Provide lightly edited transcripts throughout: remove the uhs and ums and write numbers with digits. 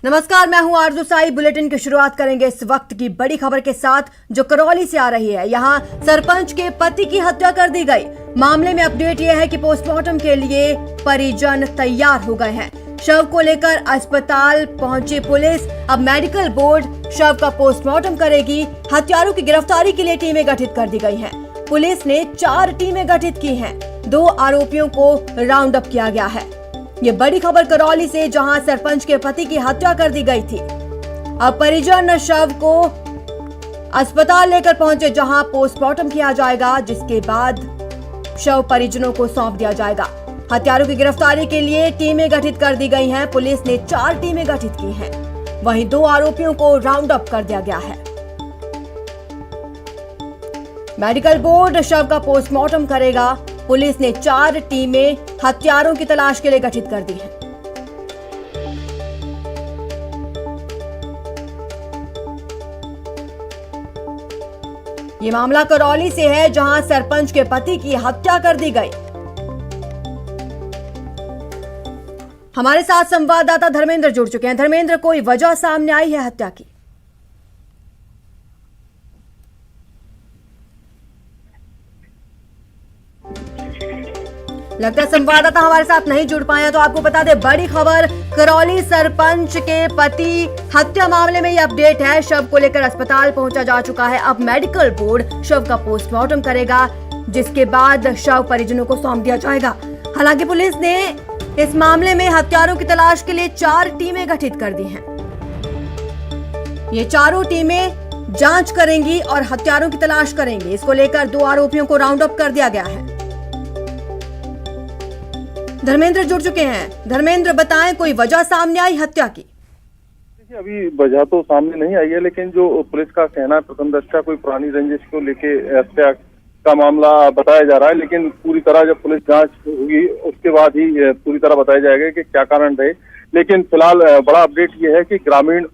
नमस्कार, मैं हूं आरजू साई। बुलेटिन की शुरुआत करेंगे इस वक्त की बड़ी खबर के साथ जो करौली से आ रही है। यहां सरपंच के पति की हत्या कर दी गई। मामले में अपडेट यह है कि पोस्टमार्टम के लिए परिजन तैयार हो गए हैं। शव को लेकर अस्पताल पहुंची पुलिस। अब मेडिकल बोर्ड शव का पोस्टमार्टम करेगी। हत्यारों की गिरफ्तारी के लिए टीमें गठित कर दी गई हैं। पुलिस ने 4 टीमें गठित की हैं। 2 आरोपियों को राउंड अप किया गया है। ये बड़ी खबर करौली से, जहां सरपंच के पति की हत्या कर दी गई थी। अब परिजन शव को अस्पताल लेकर पहुंचे, जहां पोस्टमार्टम किया जाएगा, जिसके बाद शव परिजनों को सौंप दिया जाएगा। हत्यारों की गिरफ्तारी के लिए टीमें गठित कर दी गई हैं। पुलिस ने 4 टीमें गठित की हैं। वहीं 2 आरोपियों को राउंड अप कर दिया गया है। मेडिकल बोर्ड शव का पोस्टमार्टम करेगा। पुलिस ने 4 टीमें हत्यारों की तलाश के लिए गठित कर दी हैं। ये मामला करौली से है, जहां सरपंच के पति की हत्या कर दी गई। हमारे साथ संवाददाता धर्मेंद्र जुड़ चुके हैं। धर्मेंद्र, कोई वजह सामने आई है हत्या की? लगता है संवाददाता हमारे साथ नहीं जुड़ पाए, तो आपको बता दें बड़ी खबर करौली सरपंच के पति हत्या मामले में ये अपडेट है। शव को लेकर अस्पताल पहुंचा जा चुका है। अब मेडिकल बोर्ड शव का पोस्टमार्टम करेगा, जिसके बाद शव परिजनों को सौंप दिया जाएगा। हालांकि पुलिस ने इस मामले में हत्यारों की तलाश के लिए 4 टीमें गठित कर दी हैं। ये चारों टीमें जांच करेंगी और हत्यारों की तलाश करेंगी। इसको लेकर 2 आरोपियों को राउंड अप कर दिया गया है। धर्मेंद्र जुड़ चुके हैं। धर्मेंद्र, बताएं, कोई वजह सामने आई हत्या की? देखिए, अभी वजह तो सामने नहीं आई है, लेकिन जो पुलिस का कहना है, प्रथम दृष्टया कोई पुरानी रंजिश को लेके हत्या का मामला बताया जा रहा है। लेकिन पूरी तरह जब पुलिस जांच होगी, उसके बाद ही पूरी तरह बताया जाएगा कि क्या कारण रहे। लेकिन फिलहाल बड़ा अपडेट ये है कि ग्रामीण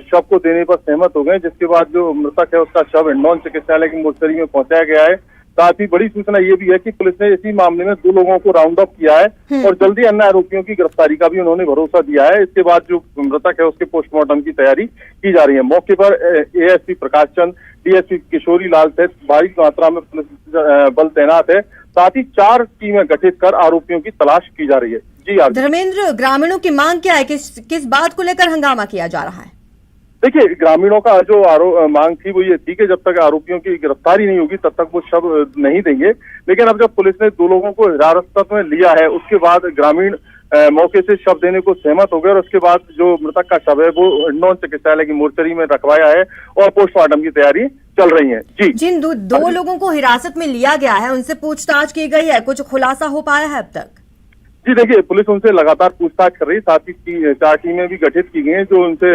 शव को देने पर सहमत हो गए, जिसके बाद जो मृतक है उसका शव हिंडौन चिकित्सालय की मोर्चरी में पहुंचाया गया है। साथ ही बड़ी सूचना ये भी है कि पुलिस ने इसी मामले में 2 लोगों को राउंड अप किया है और जल्दी अन्य आरोपियों की गिरफ्तारी का भी उन्होंने भरोसा दिया है। इसके बाद जो मृतक है उसके पोस्टमार्टम की तैयारी की जा रही है। मौके पर एएसपी प्रकाश चंद, डीएसपी किशोरी लाल सहित भारी मात्रा में पुलिस बल तैनात है। साथ ही 4 टीमें गठित कर आरोपियों की तलाश की जा रही है। जी धर्मेंद्र, ग्रामीणों की मांग क्या है? किस बात को लेकर हंगामा किया जा रहा है? देखिए, ग्रामीणों का जो मांग थी वो ये थी कि जब तक आरोपियों की गिरफ्तारी नहीं होगी तब तक वो शव नहीं देंगे। लेकिन अब जब पुलिस ने 2 लोगों को हिरासत में लिया है, उसके बाद ग्रामीण मौके से शव देने को सहमत हो गए और उसके बाद जो मृतक का शव है वो हिंडौन चिकित्सालय की मोर्चरी में रखवाया है और पोस्टमार्टम की तैयारी चल रही है। जी, जिन 2 लोगों को हिरासत में लिया गया है, उनसे पूछताछ की गई है? कुछ खुलासा हो पाया है अब तक? जी, देखिए, पुलिस उनसे लगातार पूछताछ कर रही है। साथ ही 4 टीमें भी गठित की गई है। जो उनसे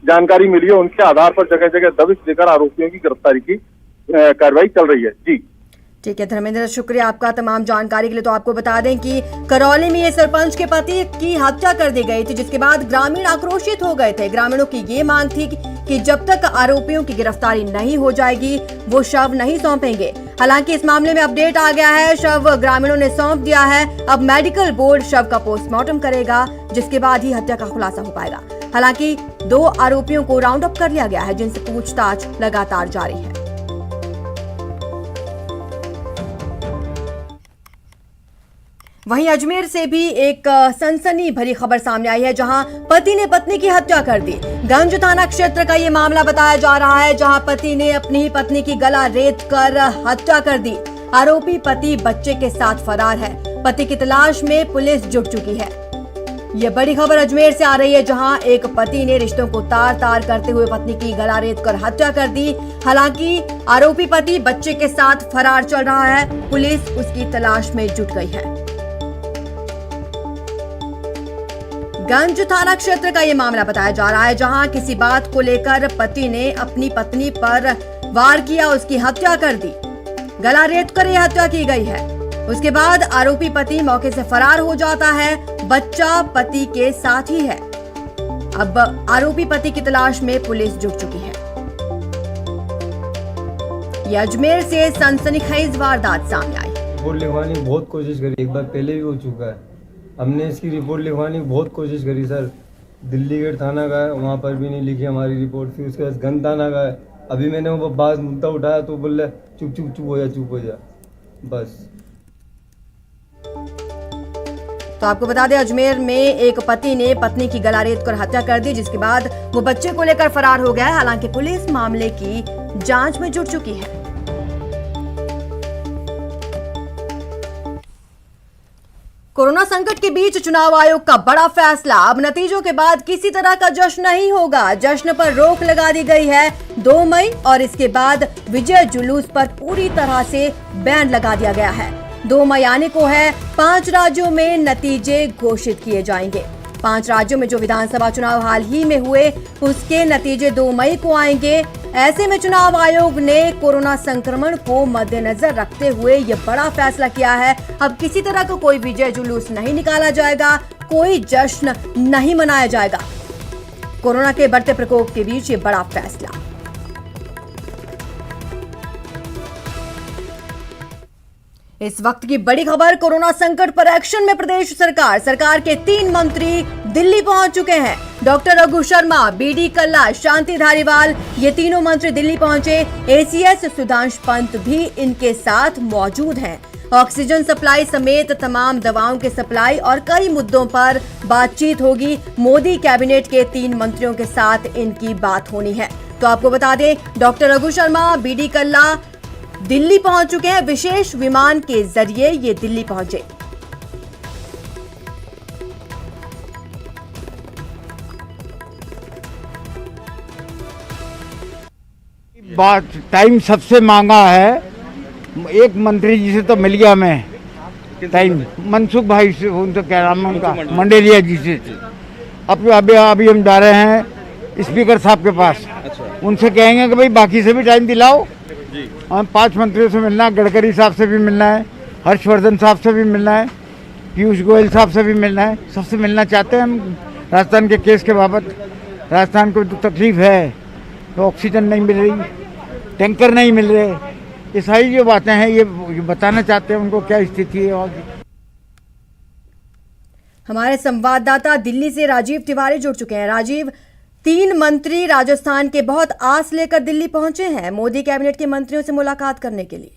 जानकारी मिली है, उनके आधार पर जगह जगह दबिश देकर आरोपियों की गिरफ्तारी की कार्रवाई चल रही है। जी, ठीक है धर्मेंद्र, शुक्रिया आपका तमाम जानकारी के लिए। तो आपको बता दें कि करौली में ये सरपंच के पति की हत्या कर दी गई थी, जिसके बाद ग्रामीण आक्रोशित हो गए थे। ग्रामीणों की ये मांग थी कि जब तक आरोपियों की गिरफ्तारी नहीं हो जाएगी वो शव नहीं सौंपेंगे। हालांकि इस मामले में अपडेट आ गया है। शव ग्रामीणों ने सौंप दिया है। अब मेडिकल बोर्ड शव का पोस्टमार्टम करेगा, जिसके बाद ही हत्या का खुलासा हो पाएगा। हालांकि 2 आरोपियों को राउंड अप कर लिया गया है, जिनसे पूछताछ लगातार जारी है। वहीं अजमेर से भी एक सनसनी भरी खबर सामने आई है, जहां पति ने पत्नी की हत्या कर दी। गंज थाना क्षेत्र का ये मामला बताया जा रहा है, जहां पति ने अपनी ही पत्नी की गला रेत कर हत्या कर दी। आरोपी पति बच्चे के साथ फरार है। पति की तलाश में पुलिस जुट चुकी है। ये बड़ी खबर अजमेर से आ रही है, जहां एक पति ने रिश्तों को तार-तार करते हुए पत्नी की गला रेत कर हत्या कर दी। हालांकि आरोपी पति बच्चे के साथ फरार चल रहा है। पुलिस उसकी तलाश में जुट गई है। गंज थाना क्षेत्र का ये मामला बताया जा रहा है, जहां किसी बात को लेकर पति ने अपनी पत्नी पर वार किया, उसकी हत्या कर दी। गला रेत कर यह हत्या की गई है। उसके बाद आरोपी पति मौके से फरार हो जाता है। बच्चा पति के साथ ही है। अब आरोपी पति की तलाश में पुलिस जुट चुकी है। ये अजमेर से सनसनीखेज वारदात सामने आई। रिपोर्ट लिखवाने की बहुत कोशिश करी, एक बार पहले भी हो चुका है। हमने इसकी रिपोर्ट लिखवाने की बहुत कोशिश करी सर, दिल्ली गेट थाना गए, वहाँ पर भी नहीं लिखी हमारी रिपोर्ट। फिर उसके बाद गन थाना गए, अभी मैंने वो बात मुद्दा उठाया तो बोल रहे चुप चुप चुप हो जा बस। तो आपको बता दें, अजमेर में एक पति ने पत्नी की गला रेत कर हत्या कर दी, जिसके बाद वो बच्चे को लेकर फरार हो गया है। हालांकि पुलिस मामले की जांच में जुट चुकी है। कोरोना संकट के बीच चुनाव आयोग का बड़ा फैसला। अब नतीजों के बाद किसी तरह का जश्न नहीं होगा। जश्न पर रोक लगा दी गई है 2 मई और इसके बाद विजय जुलूस पर पूरी तरह से बैन लगा दिया गया है। 2 मई आने को है। 5 राज्यों में नतीजे घोषित किए जाएंगे। 5 राज्यों में जो विधानसभा चुनाव हाल ही में हुए उसके नतीजे 2 मई को आएंगे। ऐसे में चुनाव आयोग ने कोरोना संक्रमण को मद्देनजर रखते हुए ये बड़ा फैसला किया है। अब किसी तरह का कोई विजय जुलूस नहीं निकाला जाएगा, कोई जश्न नहीं मनाया जाएगा। कोरोना के बढ़ते प्रकोप के बीच ये बड़ा फैसला। इस वक्त की बड़ी खबर, कोरोना संकट पर एक्शन में प्रदेश सरकार। सरकार के 3 मंत्री दिल्ली पहुंच चुके हैं। डॉक्टर रघु शर्मा, बीडी कल्ला, शांति धारीवाल, ये तीनों मंत्री दिल्ली पहुंचे। एसीएस सुधांश पंत भी इनके साथ मौजूद हैं। ऑक्सीजन सप्लाई समेत तमाम दवाओं के सप्लाई और कई मुद्दों पर बातचीत होगी। मोदी कैबिनेट के 3 मंत्रियों के साथ इनकी बात होनी है। तो आपको बता दें, डॉक्टर रघु शर्मा, बीडी कल्ला दिल्ली पहुंच चुके हैं। विशेष विमान के जरिए ये दिल्ली पहुंचे। बात टाइम सबसे मांगा है। एक मंत्री जी से तो मिल गया मैं टाइम, मनसुख भाई से, उनसे क्या नाम है उनका, मंडेलिया जी से। अब अभी हम जा रहे हैं स्पीकर साहब के पास। उनसे कहेंगे कि भाई बाकी से भी टाइम दिलाओ। हम 5 मंत्रियों से मिलना है, गडकरी साहब से भी मिलना है, हर्षवर्धन साहब से भी मिलना है, पीयूष गोयल साहब से भी मिलना है। सबसे मिलना चाहते हैं हम राजस्थान के केस के बाबत। राजस्थान को तो तकलीफ है, तो ऑक्सीजन नहीं मिल रही, टैंकर नहीं मिल रहे, ये सारी जो बातें हैं ये बताना चाहते हैं उनको क्या स्थिति है वहाँ की। हमारे संवाददाता दिल्ली से राजीव तिवारी जुड़ चुके हैं। राजीव, 3 मंत्री राजस्थान के बहुत आस लेकर दिल्ली पहुंचे हैं मोदी कैबिनेट के मंत्रियों से मुलाकात करने के लिए।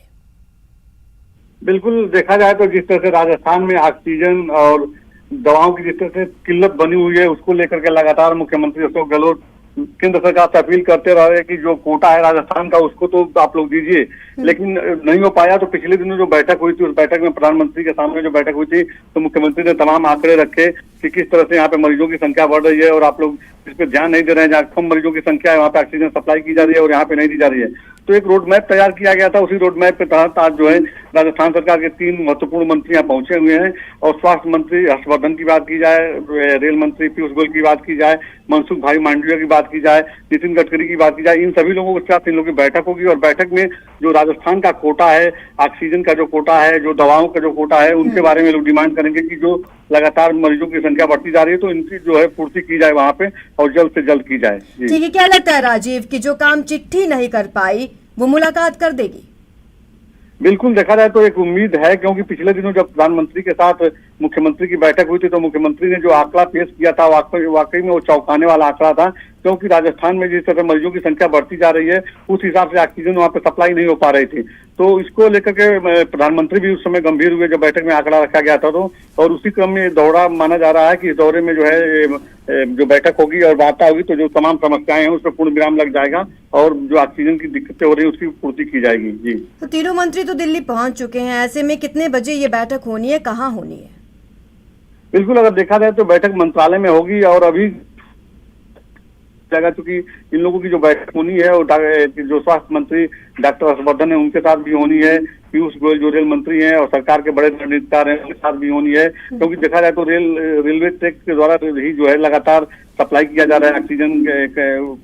बिल्कुल, देखा जाए तो जिस तरह से राजस्थान में ऑक्सीजन और दवाओं की जिस तरह से किल्लत बनी हुई है, उसको लेकर के लगातार मुख्यमंत्री अशोक गहलोत केंद्र सरकार से अपील करते रहे कि जो कोटा है राजस्थान का उसको तो आप लोग दीजिए, लेकिन नहीं हो पाया। तो पिछले दिनों जो बैठक हुई थी, उस बैठक में प्रधानमंत्री के सामने जो बैठक हुई थी, तो मुख्यमंत्री ने तमाम आंकड़े रखे कि किस तरह से यहाँ पे मरीजों की संख्या बढ़ रही है और आप लोग इस पर ध्यान नहीं दे रहे हैं। जहाँ कम मरीजों की संख्या है वहाँ पे ऑक्सीजन सप्लाई की जा रही है और यहाँ पे नहीं दी जा रही है। तो एक रोड मैप तैयार किया गया था। उसी रोड मैप के तहत आज जो है राजस्थान सरकार के 3 महत्वपूर्ण मंत्री यहाँ पहुंचे हुए हैं। और स्वास्थ्य मंत्री हर्षवर्धन की बात की जाए, रेल मंत्री पीयूष गोयल की बात की जाए, मनसुख भाई मांडविया की बात की जाए, नितिन गडकरी की बात की जाए, इन सभी लोगों के साथ इन लोगों की बैठक होगी। और बैठक में जो राजस्थान का कोटा है, ऑक्सीजन का जो कोटा है, जो दवाओं का जो कोटा है, उनके बारे में लोग डिमांड करेंगे कि जो लगातार मरीजों की संख्या बढ़ती जा रही है तो इनकी जो है पूर्ति की जाए वहाँ पे और जल्द से जल्द की जाए। ठीक है, क्या लगता है राजीव कि जो काम चिट्ठी नहीं कर पाई वो मुलाकात कर देगी? बिल्कुल, देखा जाए तो एक उम्मीद है, क्योंकि पिछले दिनों जब प्रधानमंत्री के साथ मुख्यमंत्री की बैठक हुई थी तो मुख्यमंत्री ने जो आंकड़ा पेश किया था वाकई में वो चौंकाने वाला आंकड़ा था। क्योंकि राजस्थान में जिस तरह मरीजों की संख्या बढ़ती जा रही है उस हिसाब से ऑक्सीजन वहाँ पे सप्लाई नहीं हो पा रही थी। तो इसको लेकर के प्रधानमंत्री भी उस समय गंभीर हुए जब बैठक में आंकड़ा रखा गया था। तो और उसी क्रम में दौरा माना जा रहा है कि इस दौरे में जो है जो बैठक होगी और वार्ता होगी तो जो तमाम समस्याएं हैं उस पर पूर्ण विराम लग जाएगा और जो ऑक्सीजन की दिक्कतें हो रही है उसकी पूर्ति की जाएगी। जी, तो तीनों मंत्री तो दिल्ली पहुंच चुके हैं। ऐसे में कितने बजे ये बैठक होनी है, कहाँ होनी है? बिल्कुल, अगर देखा जाए तो बैठक मंत्रालय में होगी और अभी जगह चूंकि इन लोगों की जो बैठक होनी है और जो स्वास्थ्य मंत्री डॉक्टर हर्षवर्धन है उनके साथ भी होनी है, पीयूष गोयल जो रेल मंत्री हैं और सरकार के बड़े रणनीतिकार हैं उनके साथ भी होनी है। क्योंकि देखा जाए तो रेलवे ट्रैक के द्वारा ही जो है लगातार सप्लाई किया जा रहा है ऑक्सीजन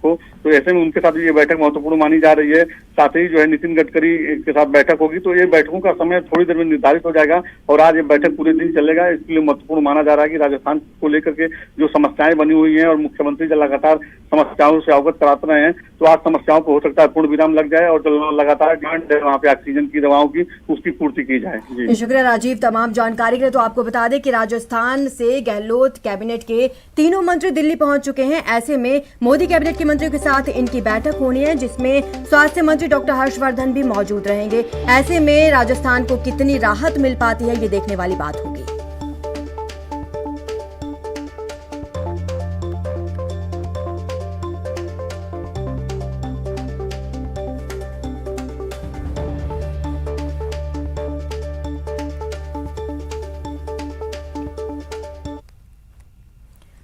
को, तो ऐसे में उनके साथ भी ये बैठक महत्वपूर्ण मानी जा रही है। साथ ही जो है नितिन गडकरी के साथ बैठक होगी। तो ये बैठकों का समय थोड़ी देर में निर्धारित हो जाएगा और आज ये बैठक पूरे दिन चलेगा। इसके लिए महत्वपूर्ण माना जा रहा है कि राजस्थान को लेकर के जो समस्याएं बनी हुई हैं और मुख्यमंत्री जो लगातार समस्याओं से अवगत कराते रहे हैं तो आज समस्याओं को हो सकता है पूर्ण विराम लग जाए और जो लगातार डिमांड है वहाँ पे ऑक्सीजन की, दवाओं होगी उसकी पूर्ति की जाए। जी शुक्रिया राजीव तमाम जानकारी के लिए। तो आपको बता दें कि राजस्थान से गहलोत कैबिनेट के तीनों मंत्री दिल्ली पहुंच चुके हैं। ऐसे में मोदी कैबिनेट के मंत्रियों के साथ इनकी बैठक होनी है, जिसमें स्वास्थ्य मंत्री डॉक्टर हर्षवर्धन भी मौजूद रहेंगे। ऐसे में राजस्थान को कितनी राहत मिल पाती है, ये देखने वाली बात होगी।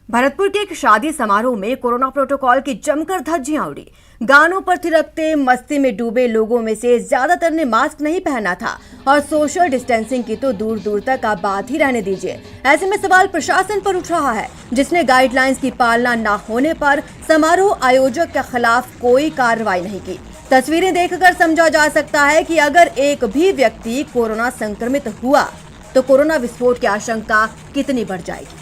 भरतपुर के एक शादी समारोह में कोरोना प्रोटोकॉल की जमकर धज्जियां उड़ी। गानों पर थिरकते मस्ती में डूबे लोगों में से ज्यादातर ने मास्क नहीं पहना था और सोशल डिस्टेंसिंग की तो दूर दूर तक आप बात ही रहने दीजिए। ऐसे में सवाल प्रशासन पर उठ रहा है, जिसने गाइडलाइंस की पालना न होने पर समारोह आयोजक के खिलाफ कोई कार्रवाई नहीं की। तस्वीरें देखकर समझा जा सकता है कि अगर एक भी व्यक्ति कोरोना संक्रमित हुआ तो कोरोना विस्फोट की आशंका कितनी बढ़ जाएगी।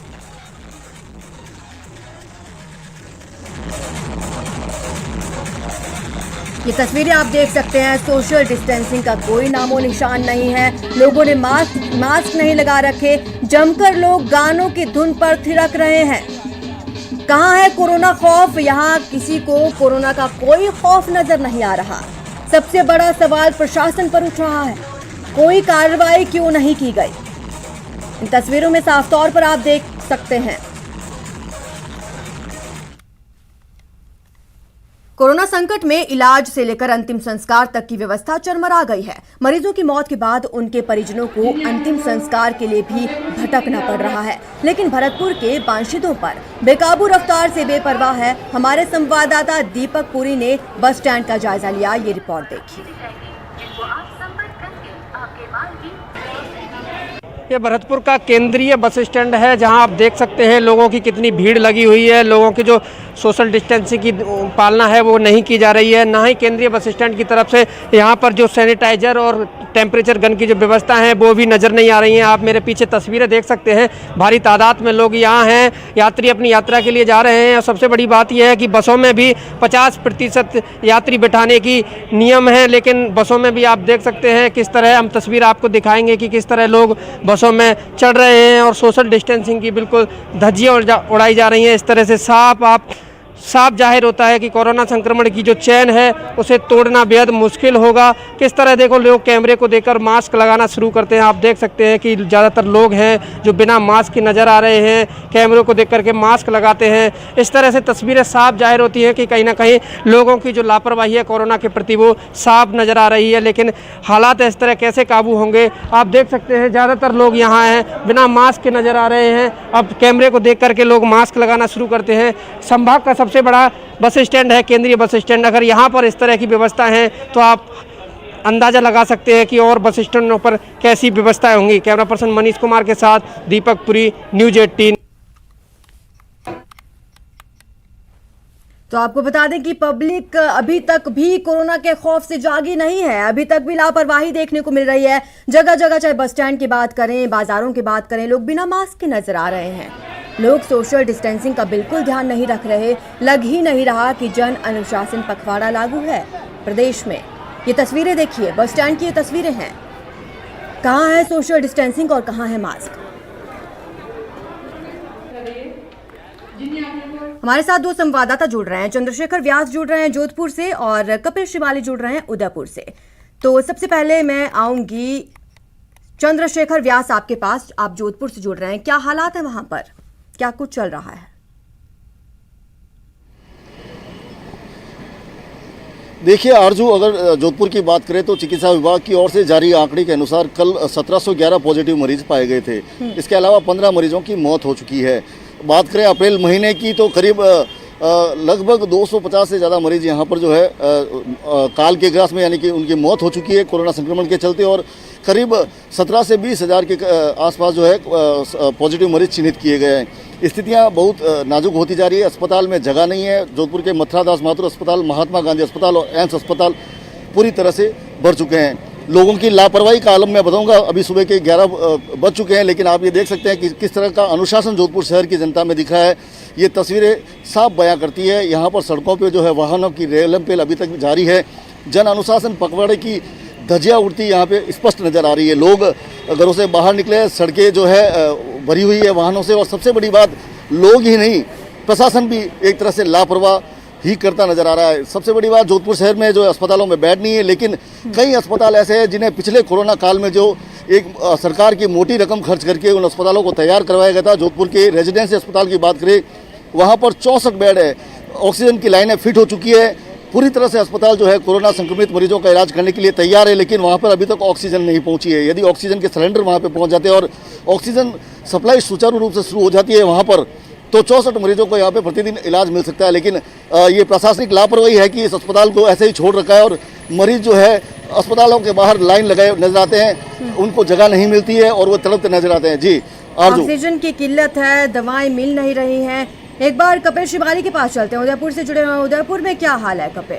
ये तस्वीरें आप देख सकते हैं, सोशल डिस्टेंसिंग का कोई नामो निशान नहीं है। लोगों ने मास्क नहीं लगा रखे, जमकर लोग गानों की धुन पर थिरक रहे हैं। कहां है कोरोना खौफ? यहाँ किसी को कोरोना का कोई खौफ नजर नहीं आ रहा। सबसे बड़ा सवाल प्रशासन पर उठ रहा है, कोई कार्रवाई क्यों नहीं की गई? इन तस्वीरों में साफ तौर पर आप देख सकते हैं कोरोना संकट में इलाज से लेकर अंतिम संस्कार तक की व्यवस्था चरमरा गई है। मरीजों की मौत के बाद उनके परिजनों को अंतिम संस्कार के लिए भी भटकना पड़ रहा है, लेकिन भरतपुर के बाशिंदों पर बेकाबू रफ्तार से बेपरवाह है। हमारे संवाददाता दीपक पुरी ने बस स्टैंड का जायजा लिया, ये रिपोर्ट देखिए। ये भरतपुर का केंद्रीय बस स्टैंड है, जहां आप देख सकते हैं लोगों की कितनी भीड़ लगी हुई है। लोगों की जो सोशल डिस्टेंसिंग की पालना है वो नहीं की जा रही है। ना ही केंद्रीय बस स्टैंड की तरफ से यहाँ पर जो सैनिटाइजर और टेम्परेचर गन की जो व्यवस्था है वो भी नज़र नहीं आ रही हैं। आप मेरे पीछे तस्वीरें देख सकते हैं, भारी तादाद में लोग यहाँ हैं, यात्री अपनी यात्रा के लिए जा रहे हैं। और सबसे बड़ी बात यह है कि बसों में भी 50% यात्री बिठाने की नियम है, लेकिन बसों में भी आप देख सकते हैं किस तरह, हम तस्वीर आपको दिखाएंगे कि किस तरह लोग बसों में चढ़ रहे हैं और सोशल डिस्टेंसिंग की बिल्कुल धज्जियाँ उड़ाई जा रही हैं। इस तरह से साफ जाहिर होता है कि कोरोना संक्रमण की जो चैन है उसे तोड़ना बेहद मुश्किल होगा। किस तरह देखो लोग कैमरे को देखकर मास्क लगाना शुरू करते हैं। आप देख सकते हैं कि ज़्यादातर लोग हैं जो बिना मास्क के नज़र आ रहे हैं, कैमरों को देख करके मास्क लगाते हैं। इस तरह से तस्वीरें साफ जाहिर होती हैं कि कहीं ना कहीं लोगों की जो लापरवाही है कोरोना के प्रति वो साफ नज़र आ रही है। लेकिन हालात इस तरह कैसे काबू होंगे? आप देख सकते हैं ज़्यादातर लोग यहाँ हैं बिना मास्क के नज़र आ रहे हैं। अब कैमरे को देख करके लोग मास्क लगाना शुरू करते हैं। संभाग का सबसे बड़ा बस स्टैंड है केंद्रीय बस स्टैंड। अगर यहाँ पर इस तरह की व्यवस्था है तो आप अंदाज़ा लगा सकते हैं कि और बस स्टैंडों पर कैसी व्यवस्थाएं होंगी। कैमरा पर्सन मनीष कुमार के साथ दीपक पुरी, न्यूज़ 18। तो आपको बता दें कि पब्लिक अभी तक भी कोरोना के खौफ से जागी नहीं है। अभी तक भी लापरवाही देखने को मिल रही है। जगह जगह चाहे बस स्टैंड की बात करें, बाजारों की बात करें, लोग बिना मास्क के नजर आ रहे हैं। लोग सोशल डिस्टेंसिंग का बिल्कुल ध्यान नहीं रख रहे। लग ही नहीं रहा कि जन अनुशासन पखवाड़ा लागू है प्रदेश में। ये तस्वीरें देखिए, बस स्टैंड की ये तस्वीरें हैं। कहाँ है सोशल डिस्टेंसिंग और कहाँ है मास्क? हमारे साथ दो संवाददाता जुड़ रहे हैं। चंद्रशेखर व्यास जुड़ रहे हैं जोधपुर से और कपिल श्रीमाली जुड़ रहे हैं उदयपुर से। तो सबसे पहले मैं आऊंगी चंद्रशेखर व्यास आपके पास। आप जोधपुर से जुड़ रहे हैं, क्या हालात है वहां पर, क्या कुछ चल रहा है? देखिए आरजू, अगर जोधपुर की बात करें तो चिकित्सा विभाग की ओर से जारी आंकड़े के अनुसार कल 1711 पॉजिटिव मरीज पाए गए थे। इसके अलावा 15 मरीजों की मौत हो चुकी है। बात करें अप्रैल महीने की तो करीब लगभग 250 से ज़्यादा मरीज यहाँ पर जो है काल के ग्रास में, यानी कि उनकी मौत हो चुकी है कोरोना संक्रमण के चलते। और करीब 17 से 20 हज़ार के आसपास जो है पॉजिटिव मरीज चिन्हित किए गए हैं। स्थितियाँ बहुत नाजुक होती जा रही है। अस्पताल में जगह नहीं है। जोधपुर के मथुरा दास माथुर अस्पताल, महात्मा गांधी अस्पताल और एम्स अस्पताल पूरी तरह से भर चुके हैं। लोगों की लापरवाही का आलम मैं बताऊंगा। अभी सुबह के 11 बज चुके हैं, लेकिन आप ये देख सकते हैं कि किस तरह का अनुशासन जोधपुर शहर की जनता में दिखा है। ये तस्वीरें साफ बयां करती है। यहाँ पर सड़कों पे जो है वाहनों की रेलम पेल अभी तक जारी है। जन अनुशासन पखवाड़े की धज्जियां उड़ती यहाँ पे स्पष्ट नजर आ रही है। लोग घरों से बाहर निकले, सड़कें जो है भरी हुई है वाहनों से, और सबसे बड़ी बात लोग ही नहीं प्रशासन भी एक तरह से लापरवाह ही करता नजर आ रहा है। सबसे बड़ी बात, जोधपुर शहर में जो अस्पतालों में बेड नहीं है, लेकिन कई अस्पताल ऐसे हैं जिन्हें पिछले कोरोना काल में जो एक सरकार की मोटी रकम खर्च करके उन अस्पतालों को तैयार करवाया गया था। जोधपुर के रेजिडेंसी अस्पताल की बात करें, वहाँ पर 64 बेड है, ऑक्सीजन की लाइनें फिट हो चुकी है, पूरी तरह से अस्पताल जो है कोरोना संक्रमित मरीजों का इलाज करने के लिए तैयार है, लेकिन वहाँ पर अभी तक ऑक्सीजन नहीं पहुँची है। यदि ऑक्सीजन के सिलेंडर वहाँ पर पहुँच जाते हैं और ऑक्सीजन सप्लाई सुचारू रूप से शुरू हो जाती है वहाँ पर, तो 64 मरीजों को यहाँ पे प्रतिदिन इलाज मिल सकता है। लेकिन ये प्रशासनिक लापरवाही है कि इस अस्पताल को ऐसे ही छोड़ रखा है, और मरीज जो है अस्पतालों के बाहर लाइन लगाए नजर आते हैं, उनको जगह नहीं मिलती है और वो तड़पते नजर आते हैं। जी आरजू, ऑक्सीजन की किल्लत है, दवाएं मिल नहीं रही हैं। एक बार कपिल श्रीमाली के पास चलते हैं, उदयपुर से जुड़े हुए हैं। उदयपुर में क्या हाल है कपिल?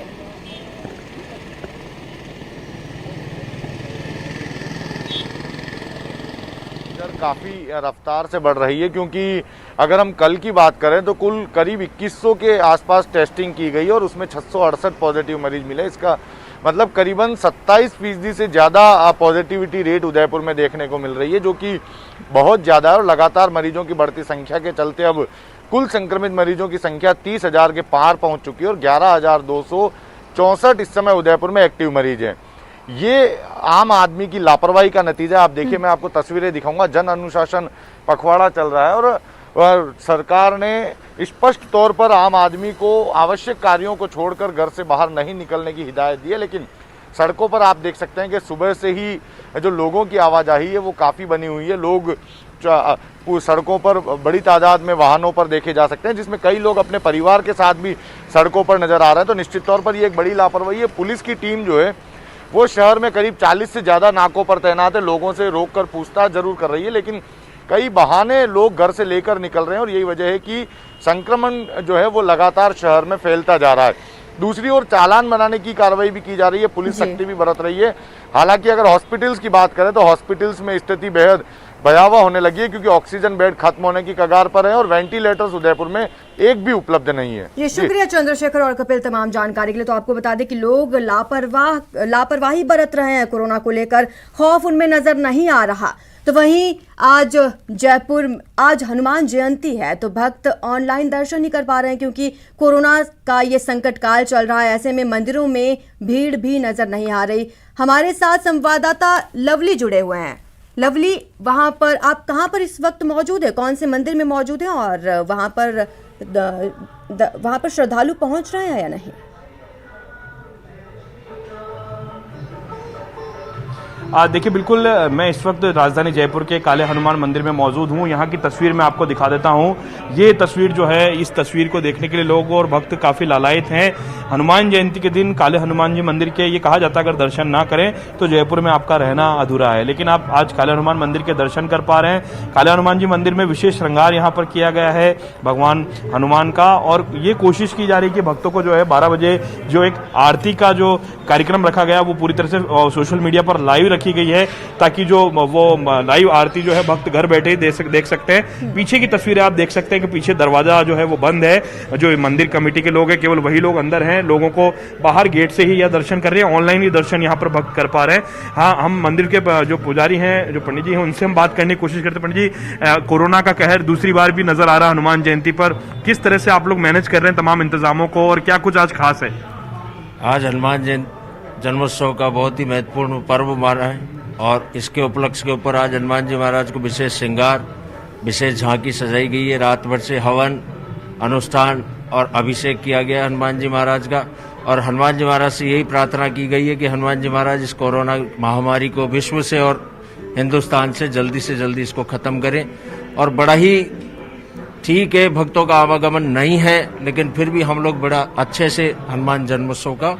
काफ़ी रफ्तार से बढ़ रही है, क्योंकि अगर हम कल की बात करें तो कुल करीब 2100 के आसपास टेस्टिंग की गई और उसमें 668 पॉजिटिव मरीज मिले। इसका मतलब करीबन 27% से ज़्यादा पॉजिटिविटी रेट उदयपुर में देखने को मिल रही है, जो कि बहुत ज़्यादा है। और लगातार मरीजों की बढ़ती संख्या के चलते अब कुल संक्रमित मरीजों की संख्या 30,000 के पार पहुँच चुकी है और 11,264 इस समय उदयपुर में एक्टिव मरीज हैं। ये आम आदमी की लापरवाही का नतीजा। आप देखिए, मैं आपको तस्वीरें दिखाऊंगा। जन अनुशासन पखवाड़ा चल रहा है और सरकार ने स्पष्ट तौर पर आम आदमी को आवश्यक कार्यों को छोड़कर घर से बाहर नहीं निकलने की हिदायत दी है। लेकिन सड़कों पर आप देख सकते हैं कि सुबह से ही जो लोगों की आवाजाही है वो काफ़ी बनी हुई है। लोग सड़कों पर बड़ी तादाद में वाहनों पर देखे जा सकते हैं, जिसमें कई लोग अपने परिवार के साथ भी सड़कों पर नजर आ रहे हैं। तो निश्चित तौर पर ये एक बड़ी लापरवाही है। पुलिस की टीम जो है वो शहर में करीब 40 से ज़्यादा नाकों पर तैनात है, लोगों से रोककर पूछताछ जरूर कर रही है, लेकिन कई बहाने लोग घर से लेकर निकल रहे हैं और यही वजह है कि संक्रमण जो है वो लगातार शहर में फैलता जा रहा है। दूसरी ओर चालान बनाने की कार्रवाई भी की जा रही है, पुलिस सख्ती भी बरत रही है। हालांकि अगर हॉस्पिटल्स की बात करें तो हॉस्पिटल्स में स्थिति बेहद भयावह होने लगी है, क्योंकि ऑक्सीजन बेड खत्म होने की कगार पर है और वेंटिलेटर्स उदयपुर में एक भी उपलब्ध नहीं है। ये शुक्रिया चंद्रशेखर और कपिल तमाम जानकारी के लिए। तो आपको बता दें कि लोग लापरवाही बरत रहे हैं कोरोना को लेकर, खौफ उनमें नजर नहीं आ रहा। तो वहीं आज आज हनुमान जयंती है, तो भक्त ऑनलाइन दर्शन ही कर पा रहे हैं, क्योंकि कोरोना का ये संकट काल चल रहा है। ऐसे में मंदिरों में भीड़ भी नजर नहीं आ रही। हमारे साथ संवाददाता लवली जुड़े हुए हैं। लवली, वहां पर आप कहां पर इस वक्त मौजूद है, कौन से मंदिर में मौजूद हैं और वहां पर श्रद्धालु पहुंच रहे हैं या नहीं? देखिए, बिल्कुल मैं इस वक्त राजधानी जयपुर के काले हनुमान मंदिर में मौजूद हूं। यहां की तस्वीर मैं आपको दिखा देता हूं। ये तस्वीर जो है, इस तस्वीर को देखने के लिए लोग और भक्त काफी लालायित हैं। हनुमान जयंती के दिन काले हनुमान जी मंदिर के, ये कहा जाता है अगर दर्शन ना करें तो जयपुर में आपका रहना अधूरा है, लेकिन आप आज काले हनुमान मंदिर के दर्शन कर पा रहे हैं। काले हनुमान जी मंदिर में विशेष श्रृंगार यहाँ पर किया गया है भगवान हनुमान का, और ये कोशिश की जा रही है कि भक्तों को जो है 12 बजे जो एक आरती का जो कार्यक्रम रखा गया वो पूरी तरह से सोशल मीडिया पर लाइव रखी गई है, ताकि जो वो लाइव आरती जो है भक्त घर बैठे ही देख सकते हैं। पीछे की तस्वीरें आप देख सकते हैं कि पीछे दरवाजा जो है वो बंद है। जो मंदिर कमेटी के लोग हैं केवल वही लोग अंदर हैं, लोगों को बाहर गेट से ही यह दर्शन कर रहे हैं। ऑनलाइन ही दर्शन यहाँ पर भक्त कर पा रहे हैं। हाँ, हम मंदिर के जो पुजारी हैं, जो पंडित जी हैं, उनसे हम बात करने की कोशिश करते हैं। पंडित जी, कोरोना का कहर दूसरी बार भी नजर आ रहा है हनुमान जयंती पर, किस तरह से आप लोग मैनेज कर रहे हैं तमाम इंतजामों को, और क्या कुछ आज खास है? आज हनुमान जन्मोत्सव का बहुत ही महत्वपूर्ण पर्व माना है, और इसके उपलक्ष्य के ऊपर आज हनुमान जी महाराज को विशेष श्रृंगार, विशेष झांकी सजाई गई है। रात भर से हवन, अनुष्ठान और अभिषेक किया गया हनुमान जी महाराज का, और हनुमान जी महाराज से यही प्रार्थना की गई है कि हनुमान जी महाराज इस कोरोना महामारी को विश्व से और हिंदुस्तान से जल्दी इसको खत्म करें। और बड़ा ही ठीक है, भक्तों का आवागमन नहीं है, लेकिन फिर भी हम लोग बड़ा अच्छे से हनुमान जन्मोत्सव का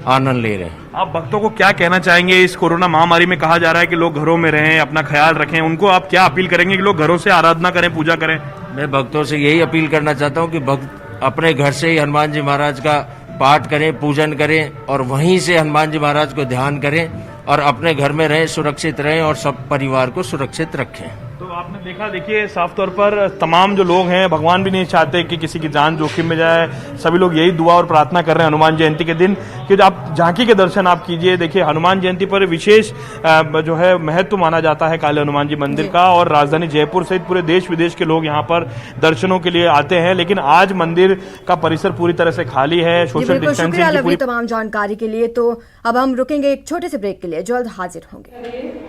आनंद ले रहे हैं। आप भक्तों को क्या कहना चाहेंगे? इस कोरोना महामारी में कहा जा रहा है कि लोग घरों में रहें, अपना ख्याल रखें, उनको आप क्या अपील करेंगे कि लोग घरों से आराधना करें, पूजा करें? मैं भक्तों से यही अपील करना चाहता हूं कि भक्त अपने घर से ही हनुमान जी महाराज का पाठ करें, पूजन करें, और वहीं से हनुमान जी महाराज को ध्यान करें, और अपने घर में रहें, सुरक्षित रहें, और सब परिवार को सुरक्षित रखें। तो आप आपने देखा, देखिए साफ तौर पर तमाम जो लोग हैं, भगवान भी नहीं चाहते कि किसी की जान जोखिम में जाए। सभी लोग यही दुआ और प्रार्थना कर रहे हैं हनुमान जयंती के दिन कि आप झांकी के दर्शन आप कीजिए। देखिए हनुमान जयंती पर विशेष जो है महत्व माना जाता है काले हनुमान जी मंदिर का, और राजधानी जयपुर सहित पूरे देश विदेश के लोग यहाँ पर दर्शनों के लिए आते हैं। लेकिन आज मंदिर का परिसर पूरी तरह से खाली है। सोशल डिस्टेंसिंग की पूरी तमाम जानकारी के लिए। तो अब हम रुकेंगे एक छोटे से ब्रेक के लिए, जल्द हाजिर होंगे।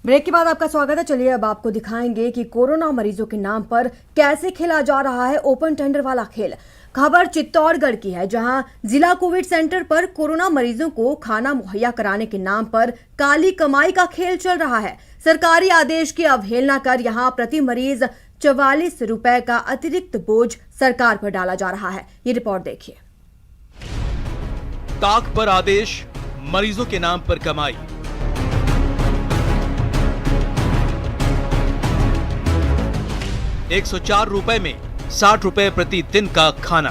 ब्रेक के बाद आपका स्वागत है। चलिए अब आपको दिखाएंगे कि कोरोना मरीजों के नाम पर कैसे खेला जा रहा है ओपन टेंडर वाला खेल। खबर चित्तौड़गढ़ की है, जहां जिला कोविड सेंटर पर कोरोना मरीजों को खाना मुहैया कराने के नाम पर काली कमाई का खेल चल रहा है। सरकारी आदेश की अवहेलना कर यहां प्रति मरीज 44 रुपए का अतिरिक्त बोझ सरकार पर डाला जा रहा है। ये रिपोर्ट देखिए। ताक पर आदेश, मरीजों के नाम पर कमाई। ₹104 में 60 रुपए प्रति दिन का खाना।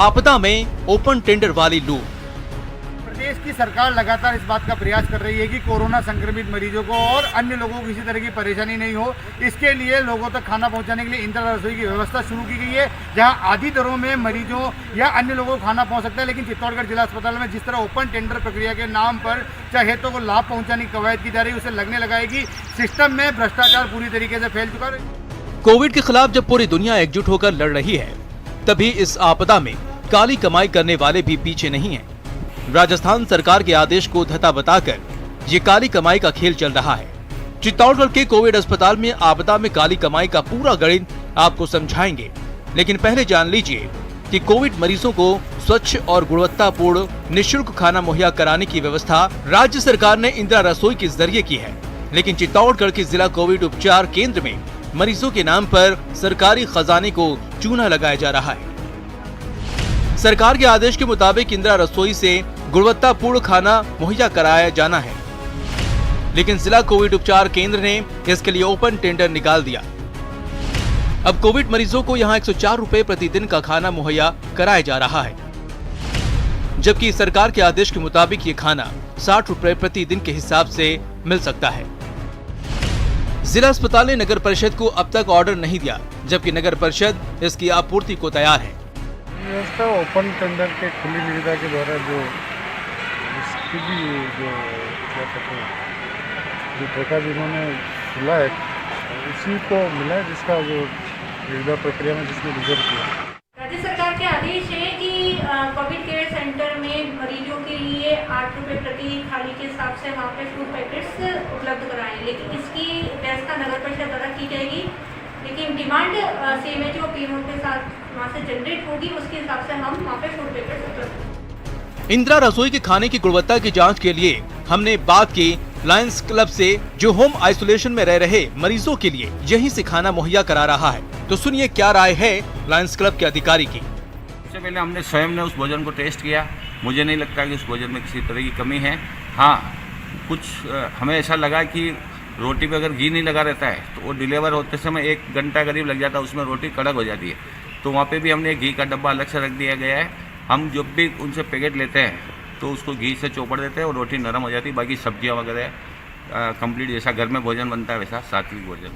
आपदा में ओपन टेंडर वाली लूट। प्रदेश की सरकार लगातार इस बात का प्रयास कर रही है कि कोरोना संक्रमित मरीजों को और अन्य लोगों को किसी तरह की परेशानी नहीं हो। इसके लिए लोगों तक खाना पहुंचाने के लिए इंदिरा रसोई की व्यवस्था शुरू की गई है, जहां आधी दरों में मरीजों या अन्य लोगों को खाना पहुंच सकता है। लेकिन चित्तौड़गढ़ जिला अस्पताल में जिस तरह ओपन टेंडर प्रक्रिया के नाम पर चाहे तो को लाभ पहुंचाने की कवायद की जा रही है, उसे लगने लगा है कि सिस्टम में भ्रष्टाचार पूरी तरीके से फैल चुका है। कोविड के खिलाफ जब पूरी दुनिया एकजुट होकर लड़ रही है, तभी इस आपदा में काली कमाई करने वाले भी पीछे नहीं हैं। राजस्थान सरकार के आदेश को धता बताकर ये काली कमाई का खेल चल रहा है। चित्तौड़गढ़ के कोविड अस्पताल में आपदा में काली कमाई का पूरा गणित आपको समझाएंगे, लेकिन पहले जान लीजिए कि कोविड मरीजों को स्वच्छ और गुणवत्तापूर्ण निःशुल्क खाना मुहैया कराने की व्यवस्था राज्य सरकार ने इंदिरा रसोई के जरिए की है। लेकिन चित्तौड़गढ़ के जिला कोविड उपचार केंद्र में मरीजों के नाम पर सरकारी खजाने को चूना लगाया जा रहा है। सरकार के आदेश के मुताबिक इंदिरा रसोई से गुणवत्तापूर्ण खाना मुहैया कराया जाना है, लेकिन जिला कोविड उपचार केंद्र ने इसके लिए ओपन टेंडर निकाल दिया। अब कोविड मरीजों को यहां 104 रुपए प्रतिदिन का खाना मुहैया कराया जा रहा है, जबकि सरकार के आदेश के मुताबिक ये खाना 60 रुपए प्रतिदिन के हिसाब से मिल सकता है। जिला अस्पताल ने नगर परिषद को अब तक ऑर्डर नहीं दिया, जबकि नगर परिषद इसकी आपूर्ति को तैयार है। व्यवस्था ओपन टेंडर के खुली निविदा के द्वारा जो इसकी भी जो क्या कहते हैं जो ठेका जिन्होंने खुला है उसी को मिला है, जिसका जो निविदा प्रक्रिया में जिसने रिजर्व किया। राज्य सरकार के आदेश है कि कोविड केयर सेंटर में मरीजों के लिए 8 रुपए प्रति थाली के हिसाब से वहाँ पे फूड पैकेट्स उपलब्ध कराएं, लेकिन इसकी व्यवस्था नगर परिषद द्वारा की जाएगी। लेकिन डिमांड सेम है जो पीएमओ के साथ वहाँ से जनरेट होगी, उसके हिसाब से हम वहाँ पे फूड पैकेट्स उपलब्ध। इंदिरा रसोई के खाने की गुणवत्ता की जांच के लिए हमने बात की लायंस क्लब से, जो होम आइसोलेशन में रह रहे मरीजों के लिए यहीं से खाना मुहैया करा रहा है। तो सुनिए क्या राय है लायंस क्लब के अधिकारी की। सबसे पहले हमने स्वयं ने उस भोजन को टेस्ट किया। मुझे नहीं लगता कि उस भोजन में किसी तरह की कमी है। हाँ, कुछ हमें ऐसा लगा कि रोटी पे अगर घी नहीं लगा रहता है तो वो डिलीवर होते समय 1 घंटा करीब लग जाता है, उसमें रोटी कड़क हो जाती है। तो वहाँ पे भी हमने घी का डब्बा अलग से रख दिया गया है। हम जब भी उनसे पैकेट लेते हैं तो उसको घी से चौपड़ देते हैं और रोटी नरम हो जाती है। बाकी सब्जियाँ वगैरह कंप्लीट जैसा घर में भोजन बनता है वैसा सात्विक भोजन।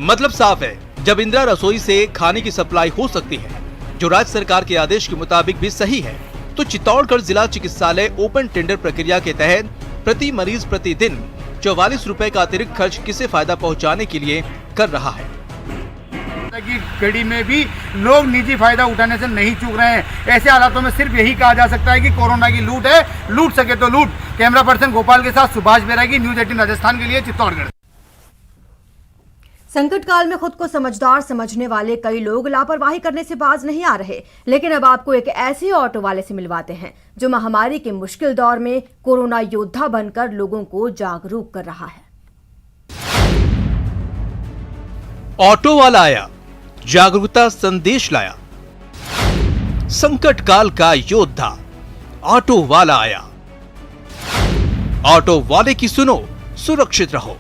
मतलब साफ है, जब इंदिरा रसोई से खाने की सप्लाई हो सकती है, जो राज्य सरकार के आदेश के मुताबिक भी सही है, तो चित्तौड़गढ़ जिला चिकित्सालय ओपन टेंडर प्रक्रिया के तहत प्रति मरीज प्रतिदिन 44 रुपए का अतिरिक्त खर्च किसे फायदा पहुंचाने के लिए कर रहा है। की घड़ी में भी लोग निजी फायदा उठाने से नहीं चूक रहे हैं। ऐसे हालातों में सिर्फ यही कहा जा सकता है कि कोरोना की लूट है, लूट सके तो लूट। कैमरा पर्सन गोपाल के साथ सुभाष बैरागी, न्यूज़ 18 राजस्थान के लिए चित्तौड़गढ़। संकट काल में खुद को समझदार समझने वाले कई लोग लापरवाही करने से बाज नहीं आ रहे, लेकिन अब आपको एक ऐसे ऑटो वाले से मिलवाते हैं जो महामारी के मुश्किल दौर में कोरोना योद्धा बनकर लोगों को जागरूक कर रहा है। ऑटो वाला आया, जागरूकता संदेश लाया। संकट काल का योद्धा ऑटो वाला आया। ऑटो वाले की सुनो, सुरक्षित रहो।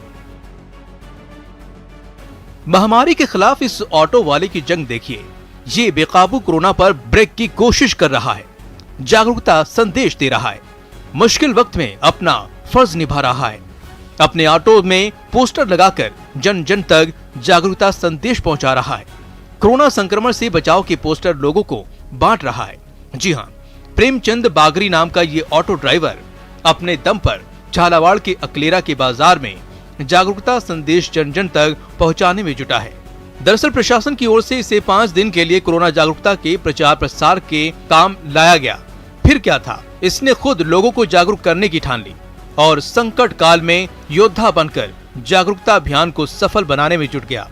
महामारी के खिलाफ इस ऑटो वाले की जंग देखिए। ये बेकाबू कोरोना पर ब्रेक की कोशिश कर रहा है, जागरूकता संदेश दे रहा है, मुश्किल वक्त में अपना फर्ज निभा रहा है। अपने ऑटो में पोस्टर लगाकर जन जन तक जागरूकता संदेश पहुंचा रहा है। कोरोना संक्रमण से बचाव के पोस्टर लोगों को बांट रहा है। जी हां, प्रेमचंद बागरी नाम का ये ऑटो ड्राइवर अपने दम पर झालावाड़ के अकलेरा के बाजार में जागरूकता संदेश जन जन तक पहुंचाने में जुटा है। दरअसल प्रशासन की ओर से इसे 5 दिन के लिए कोरोना जागरूकता के प्रचार प्रसार के काम लाया गया। फिर क्या था, इसने खुद लोगों को जागरूक करने की ठान ली और संकट काल में योद्धा बनकर जागरूकता अभियान को सफल बनाने में जुट गया।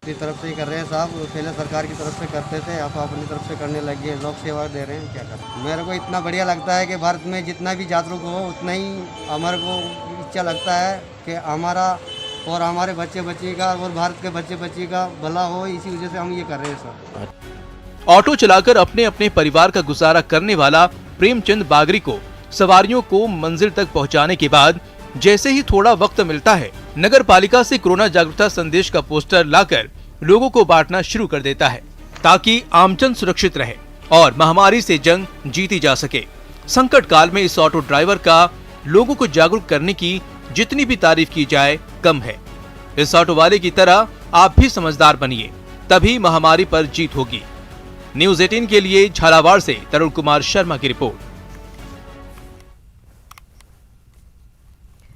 अपनी तरफ से ही कर रहे हैं साहब, पहले सरकार की तरफ से करते थे, अब अपनी तरफ से करने लग गए। लोग सेवा दे रहे हैं, क्या करें। मेरे को इतना बढ़िया लगता है कि भारत में जितना भी जागरूक हो उतना ही हमारे को इच्छा लगता है कि हमारा और हमारे बच्चे बच्ची का और भारत के बच्चे बच्ची का भला हो। इसी वजह से हम ये कर रहे हैं सर। ऑटो चलाकर अपने अपने परिवार का गुजारा करने वाला प्रेमचंद बागरी को सवारियों को मंजिल तक पहुंचाने के बाद जैसे ही थोड़ा वक्त मिलता है, नगर पालिका से कोरोना जागरूकता संदेश का पोस्टर लाकर लोगों को बांटना शुरू कर देता है, ताकि आमजन सुरक्षित रहे और महामारी से जंग जीती जा सके। संकट काल में इस ऑटो ड्राइवर का लोगों को जागरूक करने की जितनी भी तारीफ की जाए कम है। इस ऑटो वाले की तरह आप भी समझदार बनिए, तभी महामारी पर जीत होगी। न्यूज़ 18 के लिए झालावाड़ से तरुण कुमार शर्मा की रिपोर्ट।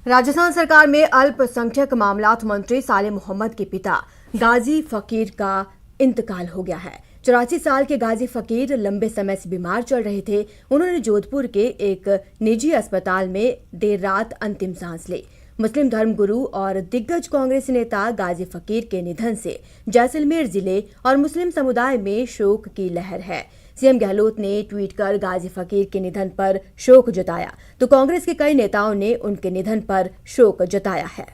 राजस्थान सरकार में अल्पसंख्यक मामलात मंत्री साले मोहम्मद के पिता गाजी फकीर का इंतकाल हो गया है। 84 साल के गाजी फकीर लंबे समय से बीमार चल रहे थे। उन्होंने जोधपुर के एक निजी अस्पताल में देर रात अंतिम सांस ली। मुस्लिम धर्मगुरु और दिग्गज कांग्रेसी नेता गाजी फकीर के निधन से जैसलमेर जिले और मुस्लिम समुदाय में शोक की लहर है। सीएम गहलोत ने ट्वीट कर गाजी फकीर के निधन पर शोक जताया, तो कांग्रेस के कई नेताओं ने उनके निधन पर शोक जताया है।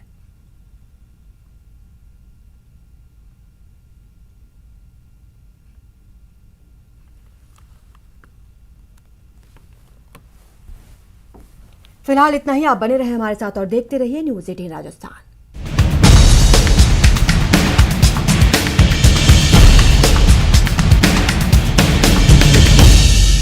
फिलहाल इतना ही। आप बने रहे हमारे साथ और देखते रहिए न्यूज़ 18 राजस्थान।